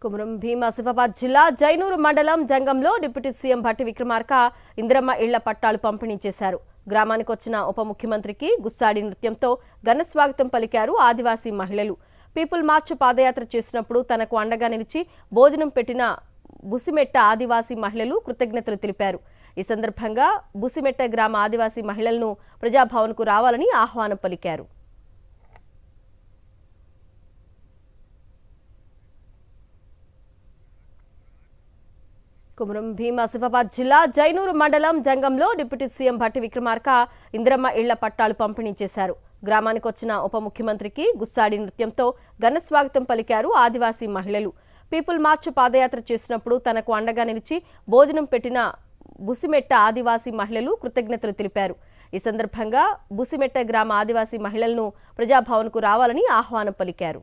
కుమరం భీం ఆసిఫాబాద్ జిల్లా జైనూరు మండలం జంగంలో deputy CM Bhatti Vikramarka Indiramma ఇళ్ల పట్టాలు పంపిణీ చేశారు. గ్రామానికి వచ్చిన ఉప ముఖ్యమంత్రికి గుస్సాడి నృత్యంతో ఘన స్వాగతం పలికారు ఆదివాసీ మహిళలు. పీపుల్ మార్చ్ పాదయాత్ర చేసినప్పుడు తనకు అండగా నిలిచి భోజనం పెట్టిన బుసిమెట్ట ఆదివాసీ మహిళలు కృతజ్ఞతలు తెలిపారు. ఈ సందర్భంగా బుసిమెట్ట గ్రామ ఆదివాసీ మహిళలను ప్రజాభవన్కు రావాలని ఆహ్వానం పలికారు. కుమరం భీం ఆసిఫాబాద్ జిల్లా జైనూరు మండలం జంగంలో డిప్యూటీ సీఎం భట్టి విక్రమార్క ఇందిరమ్మ ఇళ్ల పట్టాలు పంపిణీ చేశారు. గ్రామానికి వచ్చిన ఉప ముఖ్యమంత్రికి గుస్సాడి నృత్యంతో ఘన స్వాగతం పలికారు ఆదివాసీ మహిళలు. పీపుల్ మార్చ్ పాదయాత్ర చేసినప్పుడు తనకు అండగా నిలిచి భోజనం పెట్టిన బుసిమెట్ట ఆదివాసీ మహిళలు కృతజ్ఞతలు తెలిపారు. ఈ సందర్భంగా బుసిమెట్ట గ్రామ ఆదివాసీ మహిళలను ప్రజాభవన్కు రావాలని ఆహ్వానం పలికారు.